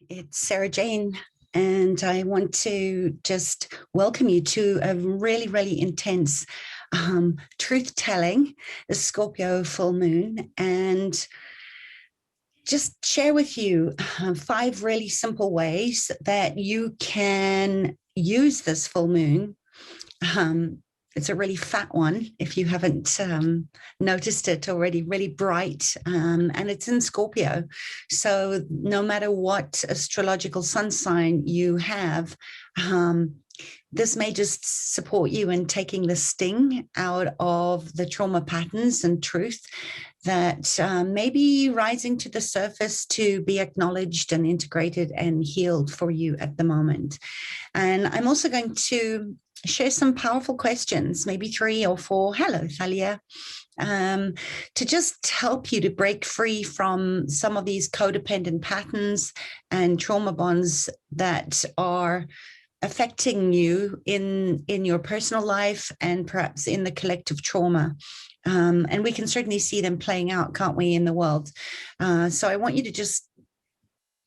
It's Sarah Jane, and I want to just welcome you to a really, really intense truth telling, the Scorpio full moon, and just share with you 5 really simple ways that you can use this full moon. Um, it's a really fat one if you haven't noticed it already, really bright, and it's in Scorpio. So no matter what astrological sun sign you have, um, this may just support you in taking the sting out of the trauma patterns and truth that may be rising to the surface to be acknowledged and integrated and healed for you at the moment. And I'm also going to share some powerful questions, maybe 3 or 4. Hello, Thalia. To just help you to break free from some of these codependent patterns and trauma bonds that are affecting you in your personal life and perhaps in the collective trauma. And we can certainly see them playing out, can't we, in the world? So I want you to just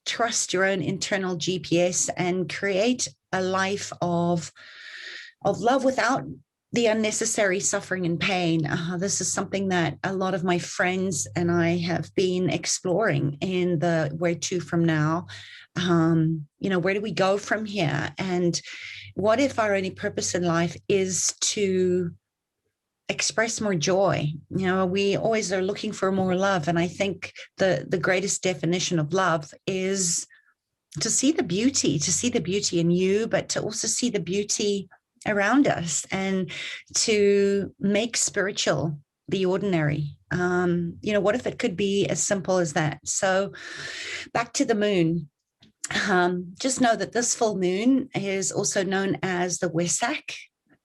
trust your own internal GPS and create a life of love without the unnecessary suffering and pain. This is something that a lot of my friends and I have been exploring in the where to from now. Where do we go from here? And what if our only purpose in life is to express more joy? We always are looking for more love. And I think the greatest definition of love is to see the beauty in you, but to also see the beauty around us and to make spiritual the ordinary. What if it could be as simple as that? So back to the moon. Just know that this full moon is also known as the wesak,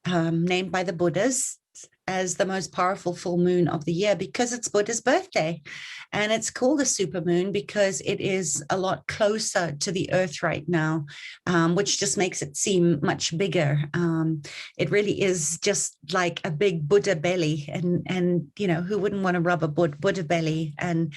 named by the Buddhists as the most powerful full moon of the year because it's Buddha's birthday. And it's called a super moon because it is a lot closer to the earth right now, which just makes it seem much bigger. It really is just like a big Buddha belly. And who wouldn't want to rub a Buddha belly and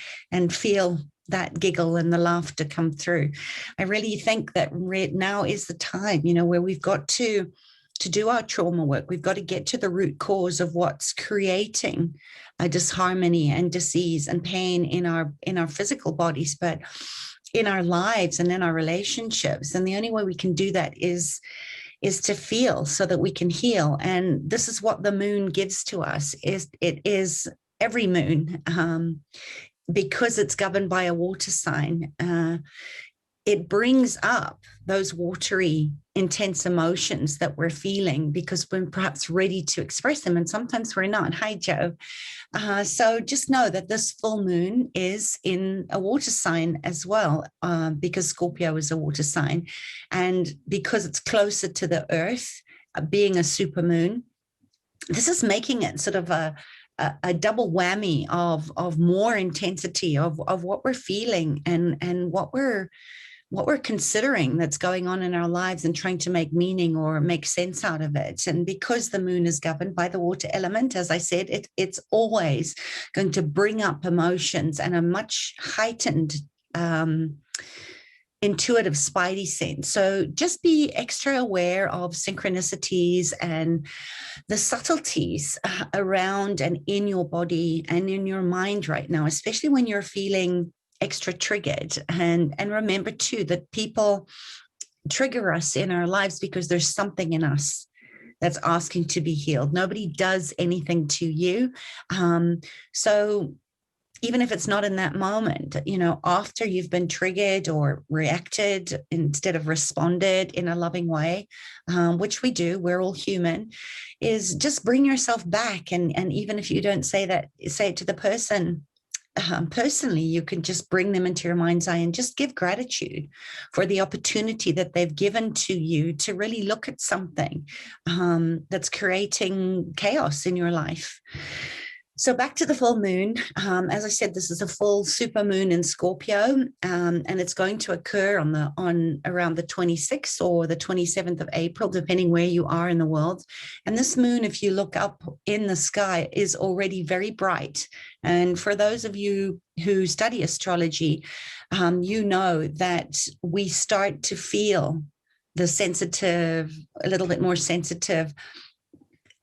feel that giggle and the laughter come through? I really think that now is the time, where we've got to do our trauma work. We've got to get to the root cause of what's creating a disharmony and disease and pain in our physical bodies, but in our lives and in our relationships. And the only way we can do that is to feel so that we can heal. And this is what the moon gives to us. It is every moon, because it's governed by a water sign. It brings up those watery, intense emotions that we're feeling because we're perhaps ready to express them. And sometimes we're not. Hi, Joe. So just know that this full moon is in a water sign as well, because Scorpio is a water sign. And because it's closer to the earth, being a super moon, this is making it sort of a double whammy of more intensity of what we're feeling and what we're considering that's going on in our lives and trying to make meaning or make sense out of it. And because the moon is governed by the water element, as I said, it's always going to bring up emotions and a much heightened intuitive spidey sense. So just be extra aware of synchronicities and the subtleties around and in your body and in your mind right now, especially when you're feeling extra triggered. And remember too that people trigger us in our lives because there's something in us that's asking to be healed. Nobody does anything to you. So even if it's not in that moment, after you've been triggered or reacted instead of responded in a loving way, which we do, we're all human, is just bring yourself back. And even if you don't say it to the person, personally, you can just bring them into your mind's eye and just give gratitude for the opportunity that they've given to you to really look at something that's creating chaos in your life. So back to the full moon. As I said, this is a full super moon in Scorpio, and it's going to occur on around the 26th or the 27th of April, depending where you are in the world. And this moon, if you look up in the sky, is already very bright. And for those of you who study astrology, you know that we start to feel the sensitive, a little bit more sensitive,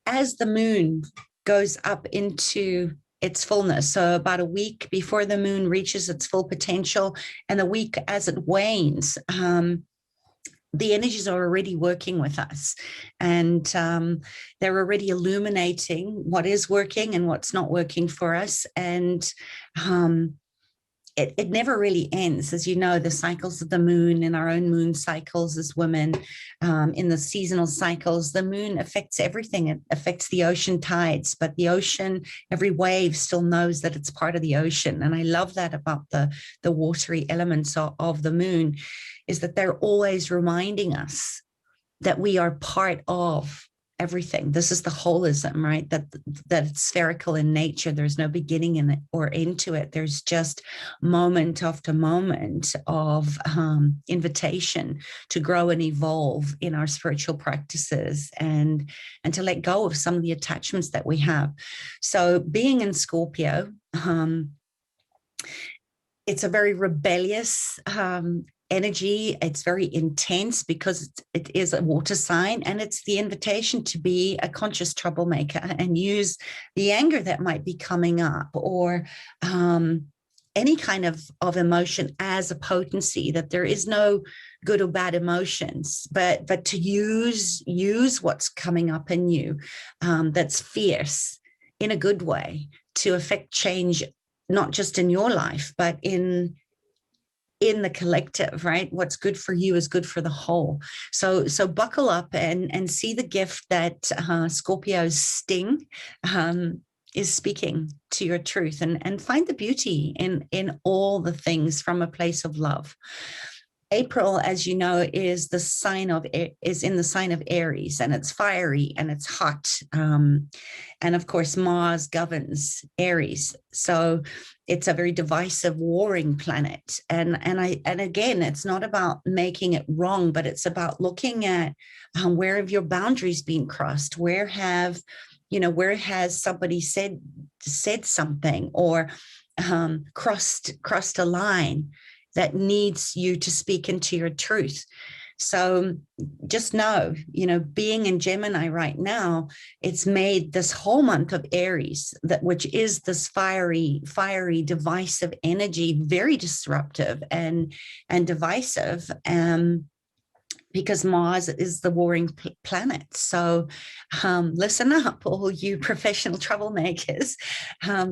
as the moon goes up into its fullness. So about a week before the moon reaches its full potential, and the week as it wanes, the energies are already working with us, and they're already illuminating what is working and what's not working for us. And it never really ends. As you know, the cycles of the moon in our own moon cycles as women, in the seasonal cycles, the moon affects everything. It affects the ocean tides, but the ocean, every wave still knows that it's part of the ocean. And I love that about the watery elements of the moon, is that they're always reminding us that we are part of everything. This is the holism, right? That it's spherical in nature. There's no beginning in it or into it. There's just moment after moment of invitation to grow and evolve in our spiritual practices, and to let go of some of the attachments that we have. So being in Scorpio, it's a very rebellious energy. It's very intense because it is a water sign, and it's the invitation to be a conscious troublemaker and use the anger that might be coming up, or any kind of emotion as a potency, that there is no good or bad emotions, but to use what's coming up in you, that's fierce in a good way, to affect change, not just in your life, but in the collective, right? What's good for you is good for the whole. So buckle up and see the gift that Scorpio's sting is speaking to your truth, and find the beauty in all the things from a place of love. April, as you know, is in the sign of Aries, and it's fiery and it's hot. And of course, Mars governs Aries. So it's a very divisive, warring planet. And again, it's not about making it wrong, but it's about looking at where have your boundaries been crossed? Where has somebody said something, or crossed a line that needs you to speak into your truth. So just know, being in Gemini right now, it's made this whole month of Aries, which is this fiery, divisive energy, very disruptive and divisive. Because Mars is the warring planet. So listen up, all you professional troublemakers,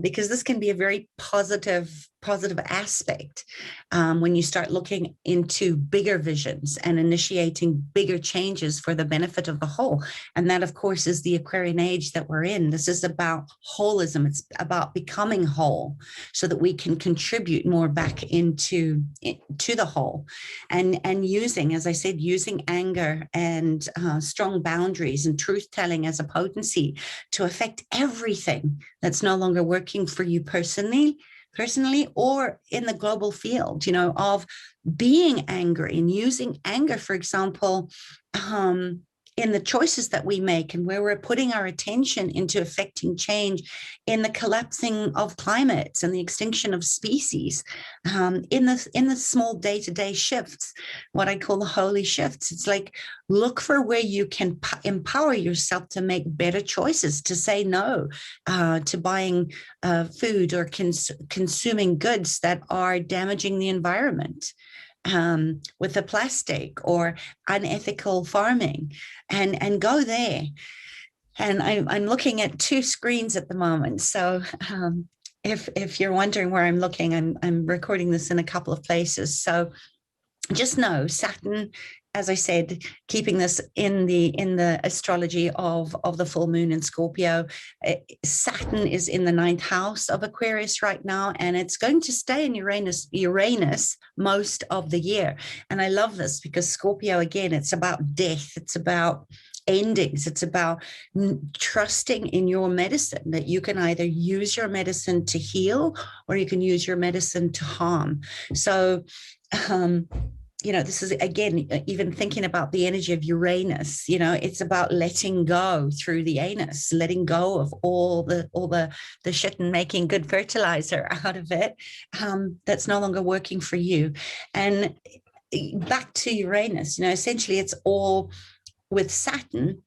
because this can be a very positive aspect when you start looking into bigger visions and initiating bigger changes for the benefit of the whole. And that, of course, is the Aquarian age that we're in. This is about holism. It's about becoming whole so that we can contribute more back to the whole, and using, as I said, using anger and strong boundaries and truth telling as a potency to affect everything that's no longer working for you personally, or in the global field, of being angry and using anger, for example, in the choices that we make, and where we're putting our attention into affecting change in the collapsing of climates and the extinction of species, in the small day-to-day shifts, what I call the holy shifts. It's like, look for where you can empower yourself to make better choices, to say no to buying food or consuming goods that are damaging the environment, with the plastic or unethical farming, and go there. And I'm looking at two screens at the moment. So if you're wondering where I'm looking, I'm recording this in a couple of places. So just know Saturn, as I said, keeping this in the astrology of the full moon in Scorpio, Saturn is in the 9th house of Aquarius right now, and it's going to stay in Uranus most of the year. And I love this because Scorpio, again, it's about death. It's about endings. It's about trusting in your medicine, that you can either use your medicine to heal or you can use your medicine to harm. So, this is, again, even thinking about the energy of Uranus, it's about letting go through the anus, letting go of all the shit and making good fertilizer out of it that's no longer working for you. And back to Uranus, essentially it's all with Saturn.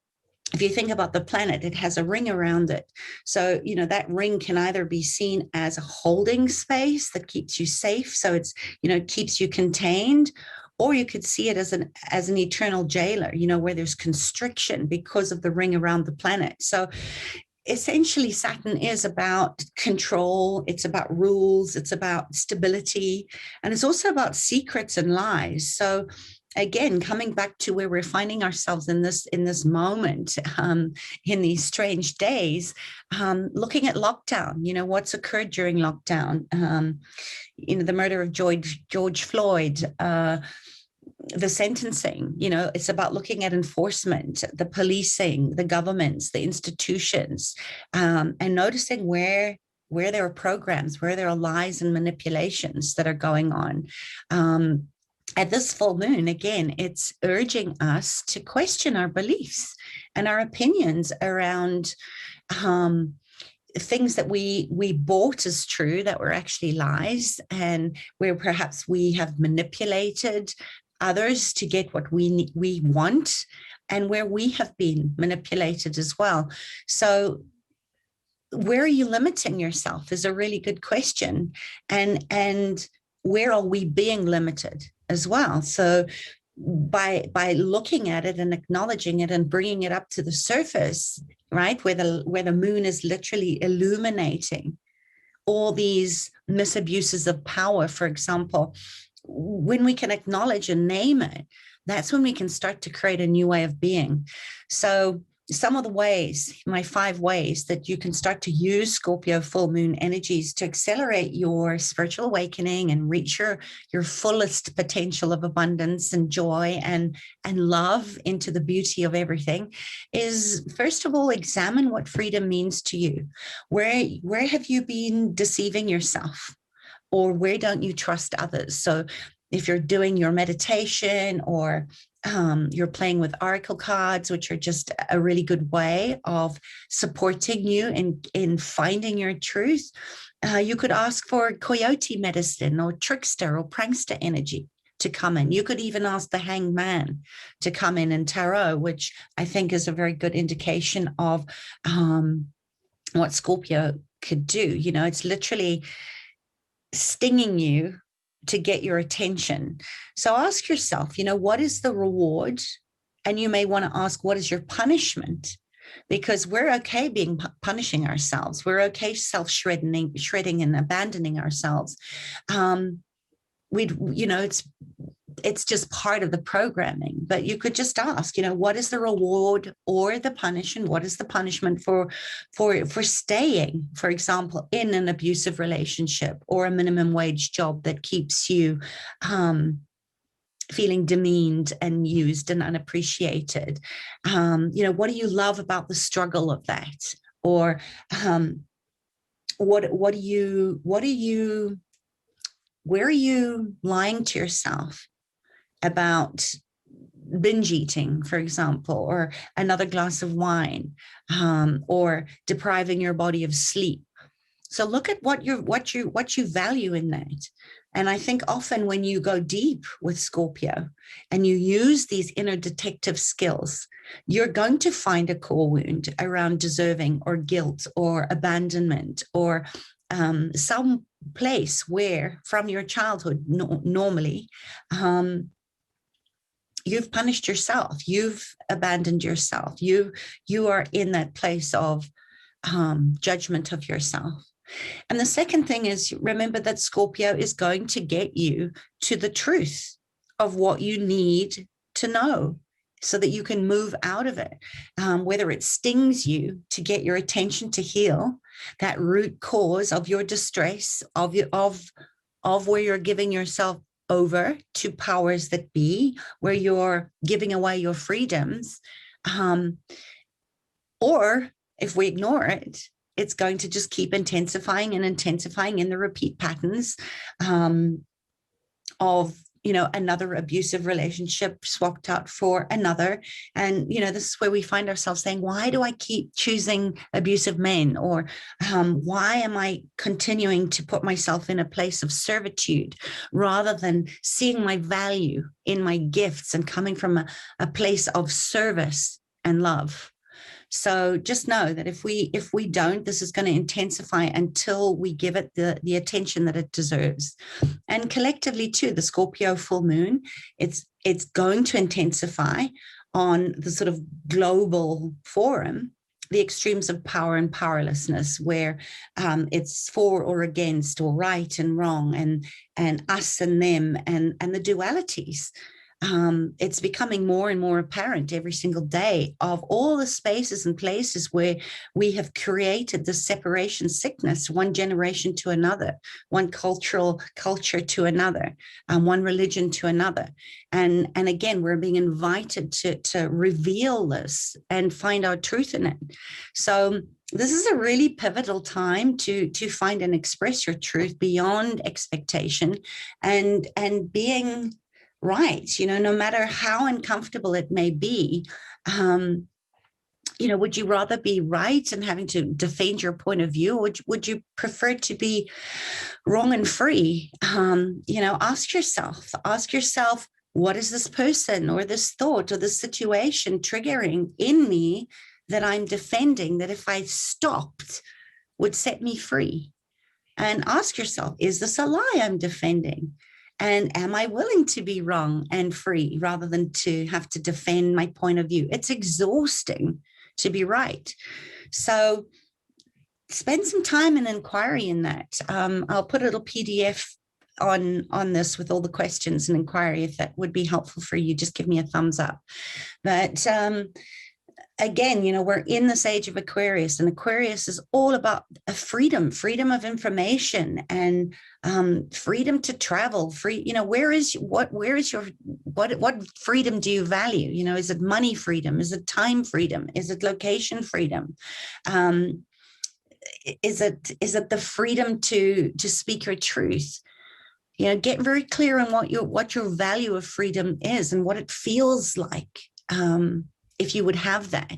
If you think about the planet, it has a ring around it. So, that ring can either be seen as a holding space that keeps you safe. So it's, keeps you contained, or you could see it as an eternal jailer, where there's constriction because of the ring around the planet. So essentially Saturn is about control, it's about rules, it's about stability, and it's also about secrets and lies. So again, coming back to where we're finding ourselves in this moment, in these strange days, looking at lockdown, what's occurred during lockdown, the murder of George Floyd, the sentencing, it's about looking at enforcement, the policing, the governments, the institutions, and noticing where there are programs, where there are lies and manipulations that are going on. At this full moon, again, it's urging us to question our beliefs and our opinions around things that we bought as true that were actually lies, and where perhaps we have manipulated others to get what we want, and where we have been manipulated as well. So where are you limiting yourself is a really good question. And where are we being limited as well? So by looking at it and acknowledging it and bringing it up to the surface, right, where the moon is literally illuminating all these misabuses of power, for example, when we can acknowledge and name it, that's when we can start to create a new way of being. So some of the ways, my 5 ways that you can start to use Scorpio full moon energies to accelerate your spiritual awakening and reach your fullest potential of abundance and joy and love into the beauty of everything is, first of all, examine what freedom means to you. Where have you been deceiving yourself? Or where don't you trust others? So if you're doing your meditation, or you're playing with oracle cards, which are just a really good way of supporting you in finding your truth, you could ask for coyote medicine or trickster or prankster energy to come in. You could even ask the hanged man to come in tarot, which I think is a very good indication of what Scorpio could do. It's literally stinging you to get your attention. So ask yourself, what is the reward? And you may want to ask, what is your punishment? Because we're okay punishing ourselves. We're okay shredding and abandoning ourselves. It's just part of the programming. But you could just ask, what is the reward or the punishment? What is the punishment for staying, for example, in an abusive relationship or a minimum wage job that keeps you feeling demeaned and used and unappreciated? What do you love about the struggle of that? Or where are you lying to yourself about binge eating, for example, or another glass of wine, or depriving your body of sleep? So look at what you value in that. And I think often when you go deep with Scorpio and you use these inner detective skills, you're going to find a core wound around deserving or guilt or abandonment, or some place where from your childhood, normally, you've punished yourself, you've abandoned yourself, you are in that place of judgment of yourself. And the second thing is, remember that Scorpio is going to get you to the truth of what you need to know so that you can move out of it, whether it stings you to get your attention to heal that root cause of your distress, of where you're giving yourself over to powers that be, where you're giving away your freedoms, Or if we ignore it, it's going to just keep intensifying and intensifying in the repeat patterns of another abusive relationship swapped out for another. And this is where we find ourselves saying, why do I keep choosing abusive men? Or why am I continuing to put myself in a place of servitude rather than seeing my value in my gifts and coming from a place of service and love? So just know that if we don't, this is going to intensify until we give it the attention that it deserves. And collectively too, the Scorpio full moon, it's going to intensify on the sort of global forum, the extremes of power and powerlessness, where it's for or against, or right and wrong, and us and them, and the dualities. It's becoming more and more apparent every single day of all the spaces and places where we have created the separation sickness, one generation to another, one culture to another, one religion to another. And again, we're being invited to reveal this and find our truth in it. So this is a really pivotal time to find and express your truth beyond expectation, and being right, no matter how uncomfortable it may be. Would you rather be right and having to defend your point of view, or would you prefer to be wrong and free? Ask yourself, what is this person or this thought or this situation triggering in me that I'm defending, that if I stopped would set me free? And ask yourself, is this a lie I'm defending? And am I willing to be wrong and free rather than to have to defend my point of view? It's exhausting to be right. So spend some time and inquiry in that. I'll put a little PDF on this with all the questions and inquiry. If that would be helpful for you, just give me a thumbs up. But again, we're in this age of Aquarius, and Aquarius is all about a freedom of information, and freedom to travel. What freedom do you value? Is it money freedom? Is it time freedom? Is it location freedom? Is it the freedom to speak your truth? Get very clear on what your value of freedom is and what it feels like. If you would have that.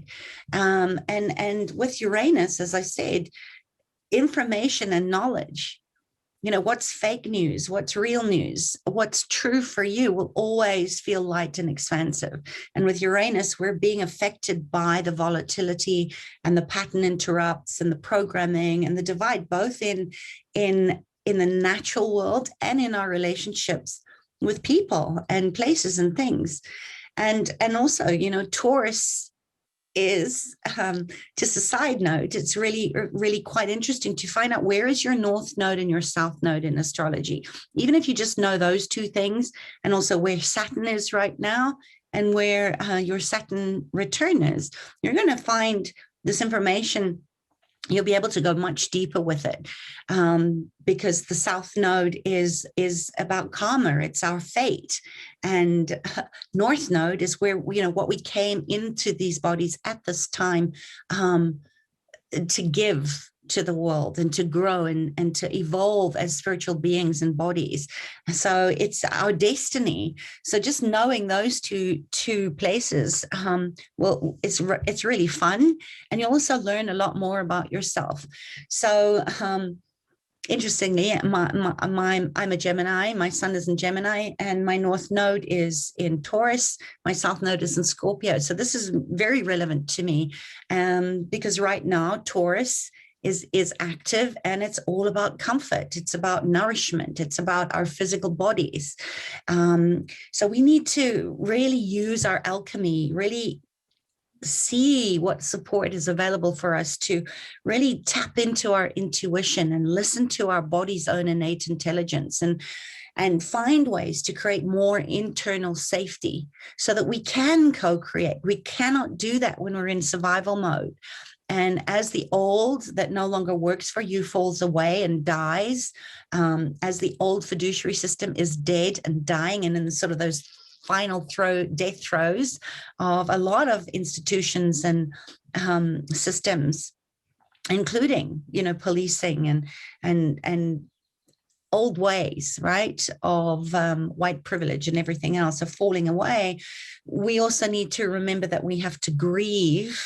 And with Uranus, as I said, information and knowledge, what's fake news, what's real news, what's true for you will always feel light and expansive. And with Uranus, we're being affected by the volatility and the pattern interrupts and the programming and the divide, both in the natural world and in our relationships with people and places and things. And also, Taurus is, just a side note, it's really, really quite interesting to find out where is your North Node and your South Node in astrology. Even if you just know those two things, and also where Saturn is right now and where your Saturn return is, you're going to find this information. You'll be able to go much deeper with it, because the South Node is about karma. It's our fate. And North Node is where, what we came into these bodies at this time to give to the world and to grow and to evolve as spiritual beings and bodies. So it's our destiny. So just knowing those two places, it's really fun, and you'll also learn a lot more about yourself. So interestingly, I'm a Gemini. My sun is in Gemini, and my North Node is in Taurus. My South Node is in Scorpio. So this is very relevant to me, because right now Taurus is active, and it's all about comfort. It's about nourishment. It's about our physical bodies. So we need to really use our alchemy, really see what support is available for us to really tap into our intuition and listen to our body's own innate intelligence, and find ways to create more internal safety so that we can co-create. We cannot do that when we're in survival mode. And as the old that no longer works for you falls away and dies, as the old fiduciary system is dead and dying, and in sort of those final death throes of a lot of institutions and systems, including, policing and old ways, right, of white privilege and everything else are falling away. We also need to remember that we have to grieve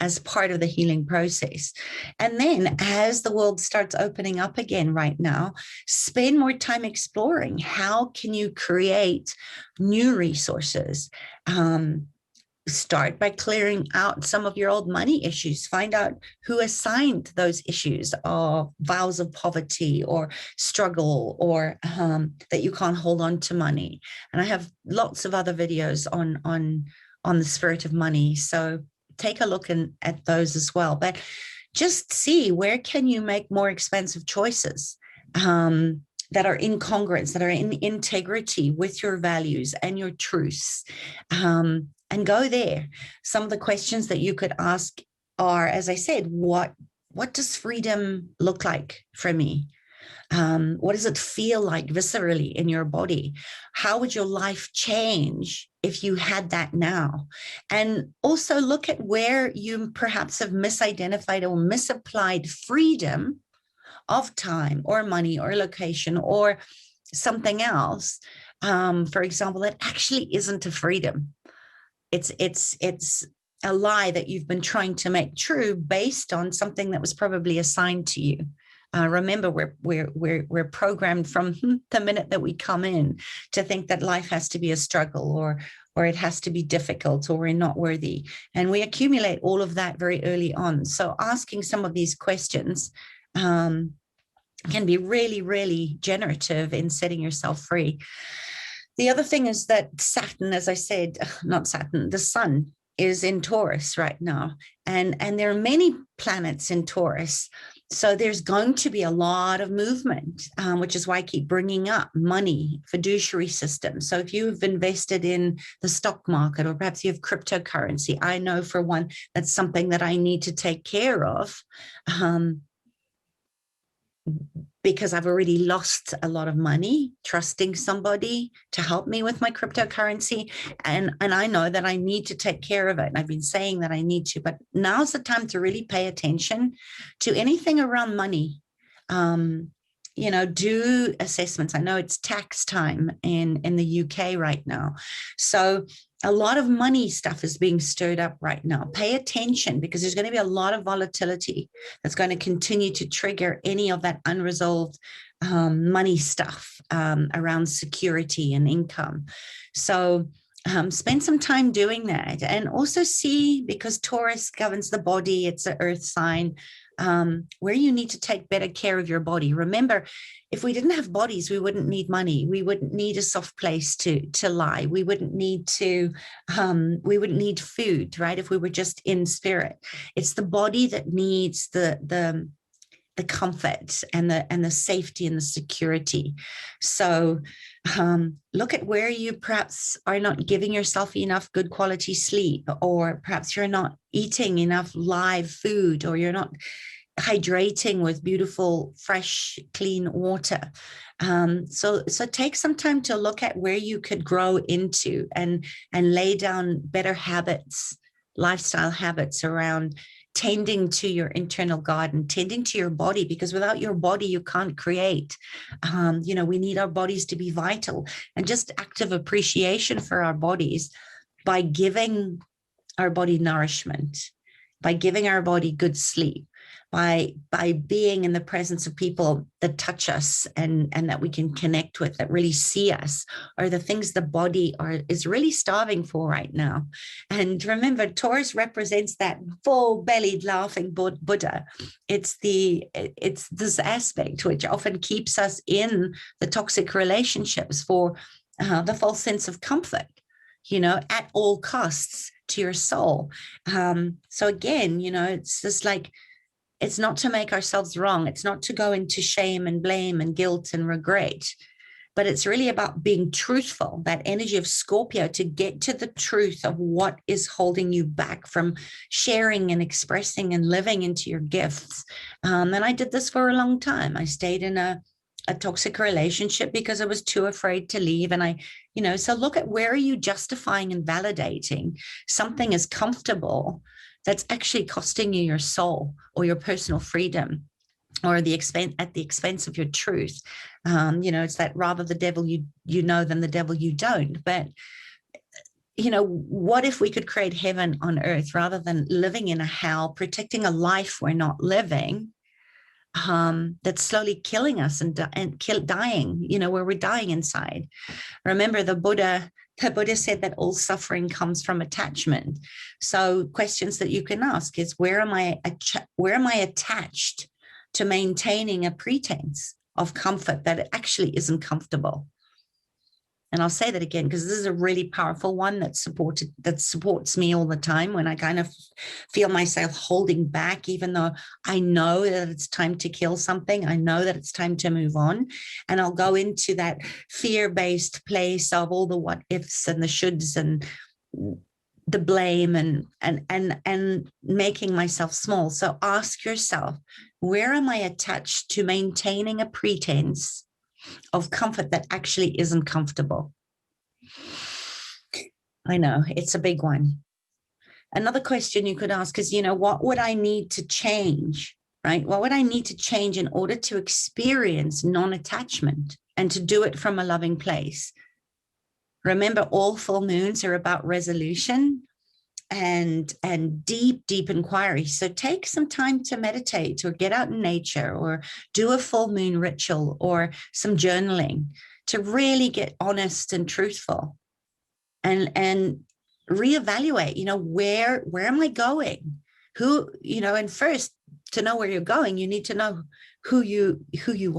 as part of the healing process. And then as the world starts opening up again right now, spend more time exploring how can you create new resources. Start by clearing out some of your old money issues. Find out who assigned those issues of vows of poverty or struggle, or that you can't hold on to money. And I have lots of other videos on the spirit of money. So take a look at those as well. But just see, where can you make more expensive choices that are in congruence, that are in integrity with your values and your truths. And go there. Some of the questions that you could ask are, as I said, what does freedom look like for me? What does it feel like viscerally in your body? How would your life change if you had that now? And also look at where you perhaps have misidentified or misapplied freedom of time or money or location or something else. For example, that actually isn't a freedom. It's a lie that you've been trying to make true based on something that was probably assigned to you. Remember, we're programmed from the minute that we come in to think that life has to be a struggle, or it has to be difficult, or we're not worthy. And we accumulate all of that very early on. So asking some of these questions can be really, really generative in setting yourself free. The other thing is that Saturn, as I said, not Saturn, the sun is in Taurus right now. And there are many planets in Taurus. So there's going to be a lot of movement, which is why I keep bringing up money, fiduciary systems. So if you've invested in the stock market, or perhaps you have cryptocurrency, I know for one, that's something that I need to take care of. Because I've already lost a lot of money trusting somebody to help me with my cryptocurrency. And I know that I need to take care of it. And I've been saying that I need to, but now's the time to really pay attention to anything around money. Do assessments. I know it's tax time in the UK right now. So a lot of money stuff is being stirred up right now. Pay attention, because there's going to be a lot of volatility that's going to continue to trigger any of that unresolved money stuff around security and income. So spend some time doing that. And also see, because Taurus governs the body, it's an earth sign, where you need to take better care of your body. Remember, if we didn't have bodies, we wouldn't need money. We wouldn't need a soft place to lie. We wouldn't need food, right? If we were just in spirit. It's the body that needs the comfort and the safety and the security. So look at where you perhaps are not giving yourself enough good quality sleep, or perhaps you're not eating enough live food, or you're not hydrating with beautiful, fresh, clean water. So take some time to look at where you could grow into and lay down better habits, lifestyle habits around tending to your internal garden, tending to your body, because without your body, you can't create. We need our bodies to be vital, and just active appreciation for our bodies by giving our body nourishment, by giving our body good sleep, by being in the presence of people that touch us and that we can connect with, that really see us, are the things the body is really starving for right now. And remember, Taurus represents that full-bellied laughing Buddha. It's this aspect which often keeps us in the toxic relationships for the false sense of comfort, at all costs to your soul. So again, it's just like, it's not to make ourselves wrong. It's not to go into shame and blame and guilt and regret, but it's really about being truthful, that energy of Scorpio, to get to the truth of what is holding you back from sharing and expressing and living into your gifts. And I did this for a long time. I stayed in a a toxic relationship because I was too afraid to leave. And so look at, where are you justifying and validating something as comfortable that's actually costing you your soul or your personal freedom, or at the expense of your truth. It's that rather the devil you know than the devil you don't. But what if we could create heaven on earth rather than living in a hell, protecting a life we're not living, that's slowly killing us and dying, where we're dying inside. Remember, the Buddha said that all suffering comes from attachment. So questions that you can ask is, where am I attached to maintaining a pretense of comfort that it actually isn't comfortable? And I'll say that again, because this is a really powerful one that supports me all the time when I kind of feel myself holding back, even though I know that it's time to kill something. I know that it's time to move on. And I'll go into that fear-based place of all the what ifs and the shoulds and the blame and making myself small. So ask yourself, where am I attached to maintaining a pretense of comfort that actually isn't comfortable? I know it's a big one. Another question you could ask is, what would I need to change, right? What would I need to change in order to experience non-attachment and to do it from a loving place? Remember, all full moons are about resolution and deep inquiry. So take some time to meditate or get out in nature or do a full moon ritual or some journaling to really get honest and truthful and reevaluate, where am I going? And first, to know where you're going, you need to know who you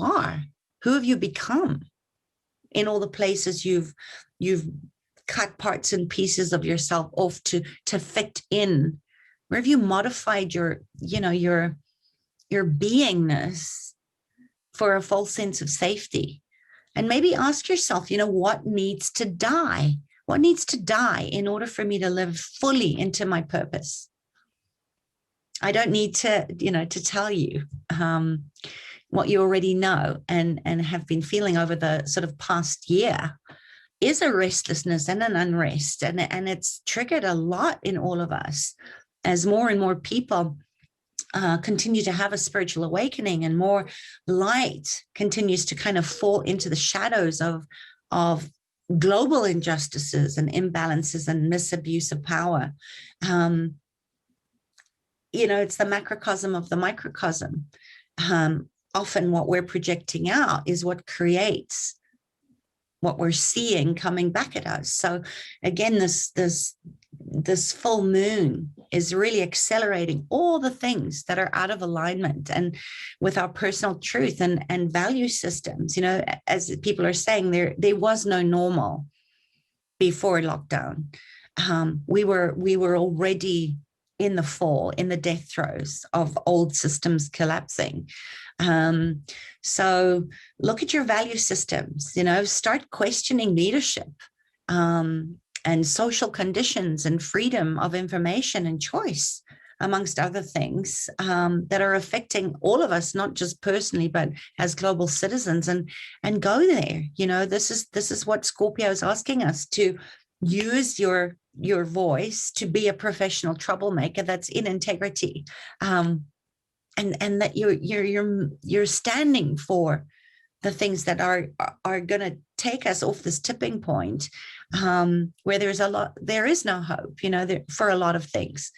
are. Who have you become in all the places you've cut parts and pieces of yourself off to fit in? Where have you modified your beingness for a false sense of safety? And maybe ask yourself, what needs to die? What needs to die in order for me to live fully into my purpose? I don't need to tell you what you already know and have been feeling over the sort of past year is a restlessness and an unrest. And it's triggered a lot in all of us as more and more people continue to have a spiritual awakening and more light continues to kind of fall into the shadows of global injustices and imbalances and misabuse of power. It's the macrocosm of the microcosm. Often what we're projecting out is what creates what we're seeing coming back at us. So again, this full moon is really accelerating all the things that are out of alignment and with our personal truth and value systems. As people are saying, there was no normal before lockdown. We were already in the fall, in the death throes of old systems collapsing. So look at your value systems, start questioning leadership and social conditions and freedom of information and choice, amongst other things that are affecting all of us, not just personally, but as global citizens, and go there. This is what Scorpio is asking us to use your voice to be a professional troublemaker that's in integrity, and that you're standing for the things that are going to take us off this tipping point, where there is no hope, for a lot of things.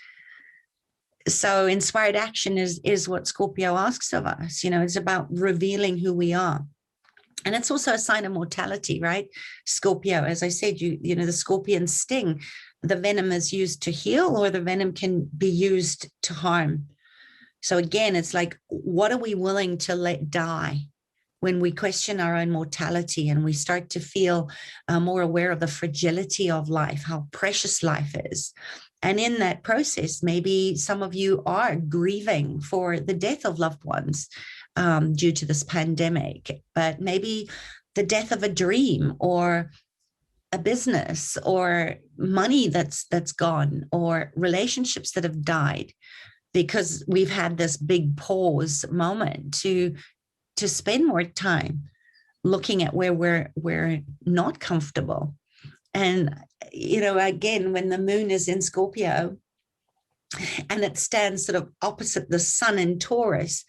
So inspired action is what Scorpio asks of us. It's about revealing who we are. And it's also a sign of mortality, right? Scorpio, as I said, the scorpion sting, the venom is used to heal or the venom can be used to harm. So again, it's like, what are we willing to let die when we question our own mortality and we start to feel more aware of the fragility of life, how precious life is? And in that process, maybe some of you are grieving for the death of loved ones due to this pandemic, but maybe the death of a dream or a business or money that's gone or relationships that have died, because we've had this big pause moment to spend more time looking at where we're not comfortable. And, again, when the moon is in Scorpio and it stands sort of opposite the sun in Taurus,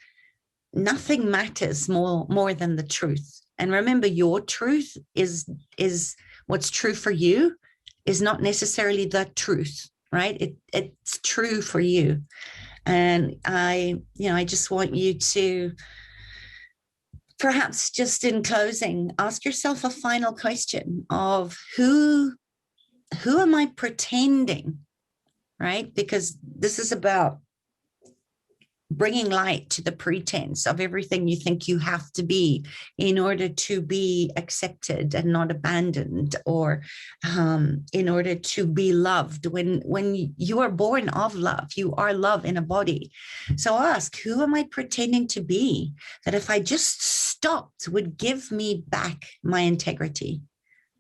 nothing matters more than the truth. And remember, your truth is what's true for you is not necessarily the truth, right? It's true for you. And I just want you to perhaps, just in closing, ask yourself a final question of who am I pretending, right? Because this is about bringing light to the pretense of everything you think you have to be in order to be accepted and not abandoned, or in order to be loved. When you are born of love, you are love in a body. So ask, who am I pretending to be that if I just stopped would give me back my integrity,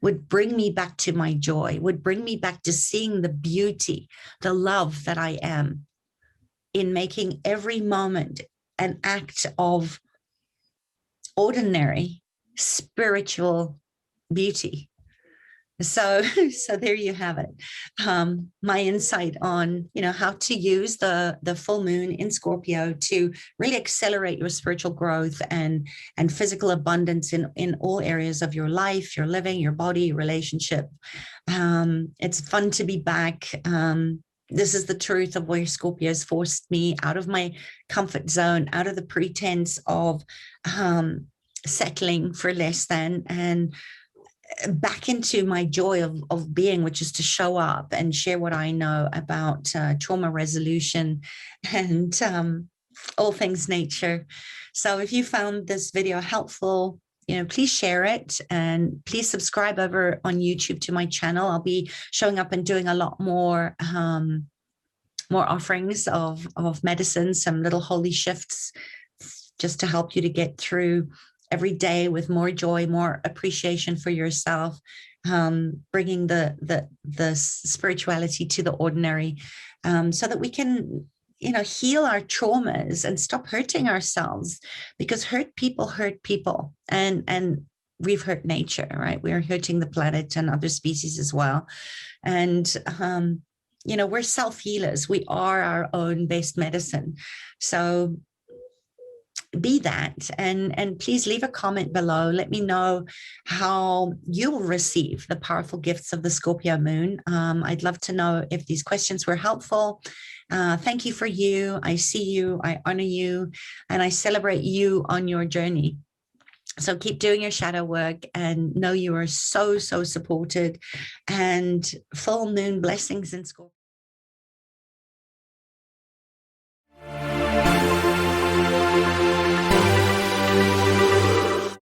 would bring me back to my joy, would bring me back to seeing the beauty, the love that I am, in making every moment an act of ordinary spiritual beauty. So there you have it. My insight on, how to use the full moon in Scorpio to really accelerate your spiritual growth and physical abundance in all areas of your life, your living, your body, relationship. It's fun to be back. This is the truth of where Scorpio has forced me out of my comfort zone, out of the pretense of settling for less than, and back into my joy of being, which is to show up and share what I know about trauma resolution and all things nature. So if you found this video helpful, please share it, and please subscribe over on YouTube to my channel. I'll be showing up and doing a lot more offerings of medicine, some little holy shifts, just to help you to get through every day with more joy, more appreciation for yourself, bringing the spirituality to the ordinary, so that we can heal our traumas and stop hurting ourselves, because hurt people, and we've hurt nature, right? We're hurting the planet and other species as well. And we're self-healers. We are our own best medicine. So be that, and please leave a comment below. Let me know how you'll receive the powerful gifts of the Scorpio moon. I'd love to know if these questions were helpful. Thank you for you. I see you, I honor you, and I celebrate you on your journey. So keep doing your shadow work, and know you are so supported. And full moon blessings in Scorpio.